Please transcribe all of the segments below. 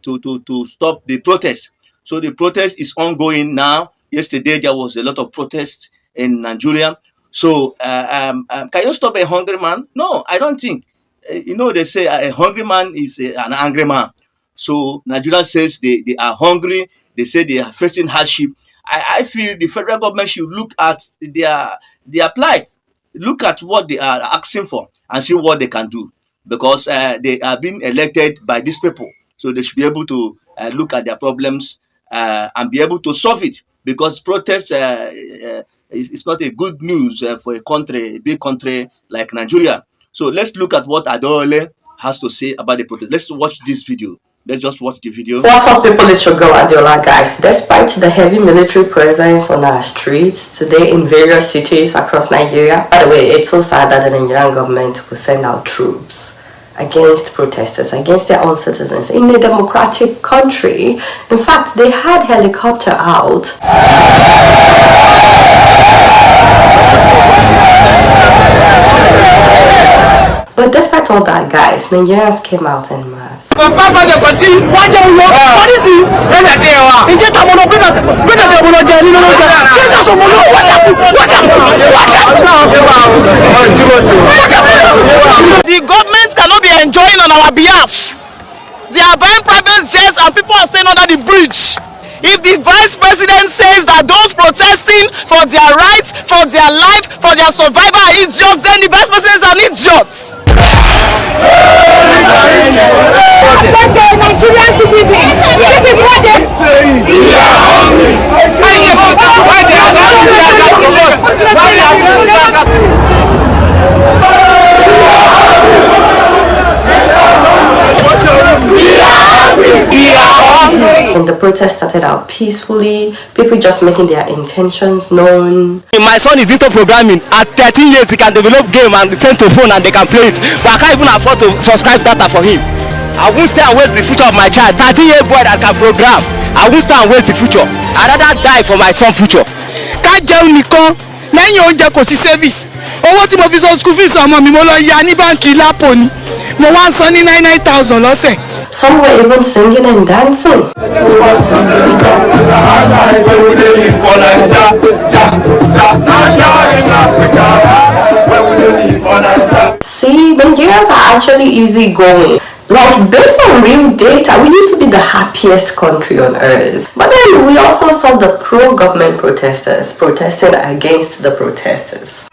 to stop the protest. So the protest is ongoing now. Yesterday there was a lot of protest in Nigeria. So can you stop a hungry man? No, I don't think. They say a hungry man is an angry man. So Nigeria says they are hungry. They say they are facing hardship. I feel the federal government should look at their plight, look at what they are asking for, and see what they can do, because they are being elected by these people. So they should be able to look at their problems and be able to solve it, because protest is not a good news for a country, a big country like Nigeria. So let's look at what Adole has to say about the protest. Let's watch this video. Let's just watch the video. What's up, people? It's your girl Adiola, guys. Despite the heavy military presence on our streets today in various cities across Nigeria, by the way, it's so sad that the Nigerian government will send out troops against protesters, against their own citizens in a democratic country. In fact, they had helicopter out. But despite all that, guys, Nigerians came out en masse. The government cannot be enjoying on our behalf. They are buying private jets and people are staying under the bridge. If the vice president says that those protesting for their rights, for their life, for their survival are idiots, then the vice president is an idiot. Nigerian citizens, this is what they And the protest started out peacefully, people just making their intentions known. My son is into programming. At 13 years he can develop game and send to phone and they can play it. But I can't even afford to subscribe data for him. I won't stay and waste the future of my child. 13-year boy that can program. I won't stay and waste the future. I'd rather die for my son's future. Can't tell me come. Lẹ́yìn oúnjẹ kò sí service. Owó tí mo fi san school fees ọmọ mi mo lọ ya ní báńkì lápò ni. Mo wá san ní 9,000 lọ́sẹ̀. Some were even singing and dancing. See, Nigerians are actually easygoing. Like, based on real data, we used to be the happiest country on earth. But then we also saw the pro-government protesters protesting against the protesters.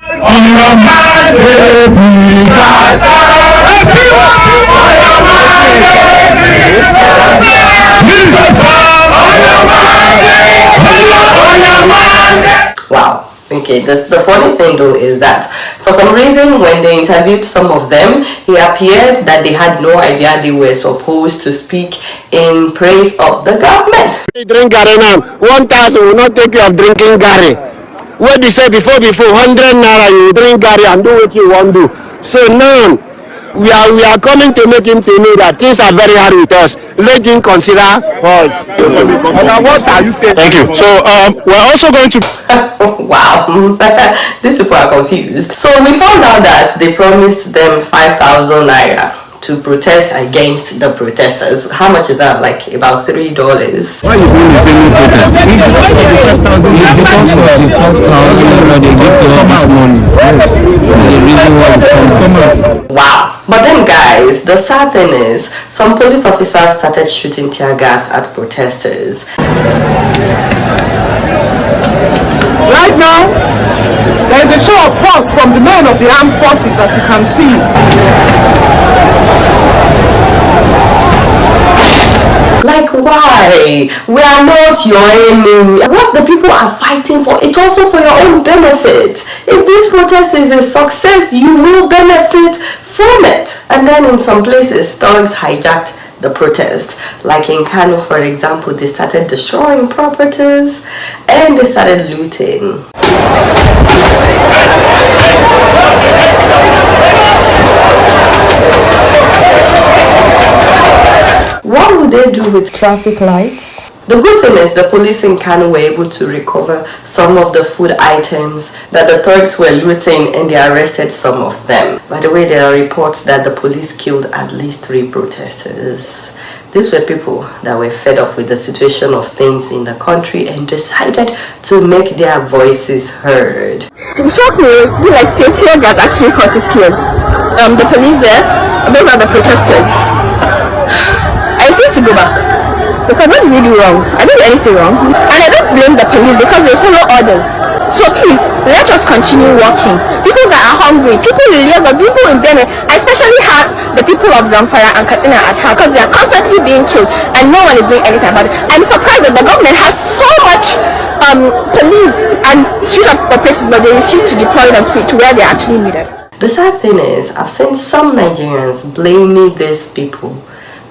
Wow. Okay, the funny thing though is that for some reason when they interviewed some of them, it appeared that they had no idea they were supposed to speak in praise of the government. Drink Gary now. 1,000 will not take you of drinking Gary. What they said before 100 naira you drink Gary and do what you want to do. So now we are coming to make him to know that things are very hard with us. Let him consider us. What are you saying? Thank you. So we're also going to. Wow, these people are confused. So we found out that they promised them 5,000 naira to protest against the protesters. How much is that? Like about $3. Why are you going to say no protest? It's because of the 5,000. It's because of the 5,000 they give to all this money. Yes. The reason why we come out. Wow. But then guys, the sad thing is, some police officers started shooting tear gas at protesters. Right now, there is a show of force from the men of the armed forces, as you can see. Like, why? We are not your enemy. What the people are fighting for, it's also for your own benefit. If this protest is a success, you will benefit from it. And then in some places, thugs hijacked the protest. Like in Kano, for example, they started destroying properties and they started looting. What would they do with traffic lights? The good thing is the police in Kano were able to recover some of the food items that the thugs were looting and they arrested some of them. By the way, there are reports that the police killed at least 3 protesters. These were people that were fed up with the situation of things in the country and decided to make their voices heard. It shocked me, like say tear gas actually causes tears. The police there, those are the protesters. I refuse to go back. Because what did we do wrong? I didn't do anything wrong. And I don't blame the police because they follow orders. So please, let us continue working. People that are hungry, people in Lagos, people in Benin, I especially have the people of Zamfara and Katsina at heart because they are constantly being killed and no one is doing anything about it. I'm surprised that the government has so much police and street operators, but they refuse to deploy them to where they actually needed. The sad thing is, I've seen some Nigerians blaming these people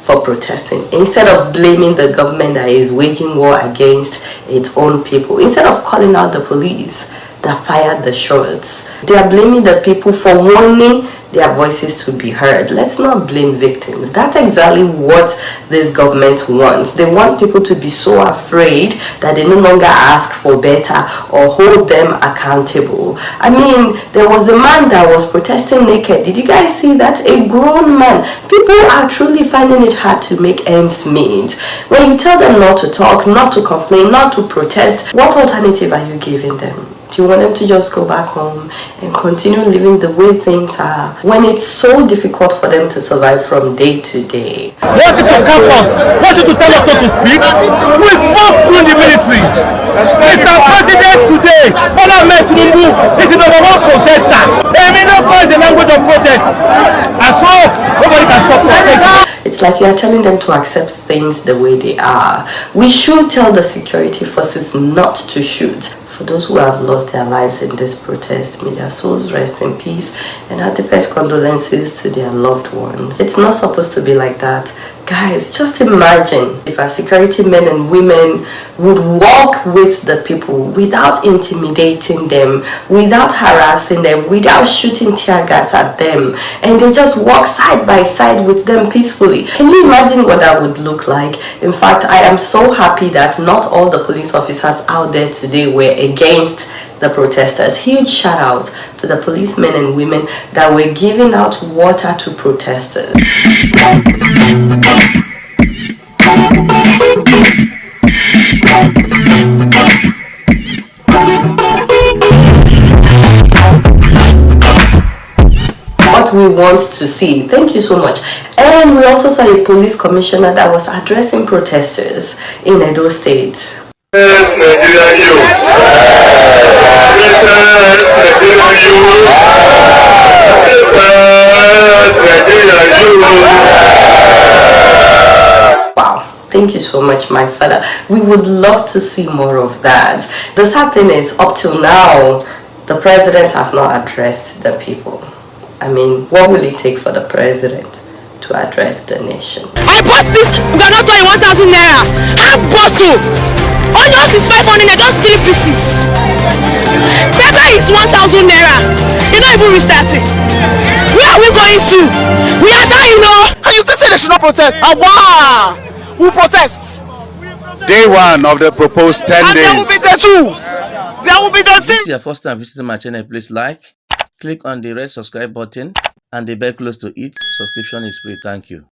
for protesting instead of blaming the government that is waging war against its own people. Instead of calling out the police that fired the shots, they are blaming the people for wanting their voices to be heard. Let's not blame victims. That's exactly what this government wants. They want people to be so afraid that they no longer ask for better or hold them accountable. I mean, there was a man that was protesting naked. Did you guys see that? A grown man. People are truly finding it hard to make ends meet. When you tell them not to talk, not to complain, not to protest, what alternative are you giving them? Do you want them to just go back home and continue living the way things are when it's so difficult for them to survive from day to day? Want you to help us, want you to tell us not to speak? We spoke through the military. Mr. President today, Bola Ahmed Tinubu is the number one protester. Emilio is the language of protest. And so, nobody can stop us. It's like you are telling them to accept things the way they are. We should tell the security forces not to shoot. For those who have lost their lives in this protest, may their souls rest in peace and our deepest condolences to their loved ones. It's not supposed to be like that. Guys, just imagine if our security men and women would walk with the people without intimidating them, without harassing them, without shooting tear gas at them, and they just walk side by side with them peacefully. Can you imagine what that would look like? In fact, I am so happy that not all the police officers out there today were against the protesters. Huge shout out to the policemen and women that were giving out water to protesters. What we want to see. Thank you so much. And we also saw a police commissioner that was addressing protesters in Edo State. Wow, thank you so much, my father. We would love to see more of that. The sad thing is, up till now, the president has not addressed the people. I mean, what will it take for the president to address the nation? I bought this granite oil 1,000 naira, half bottle. Onions is 500 naira, just 3 pieces. Pepper is 1,000 naira. You don't even reach 30. Where are we going to? We are dying now. And you still say they should not protest? Wow! Who protests? Day one of the proposed 10 days. And there will be the two. There will be the two. If this is your first time visiting my channel, please like, click on the red subscribe button and the bell close to it. Subscription is free. Thank you.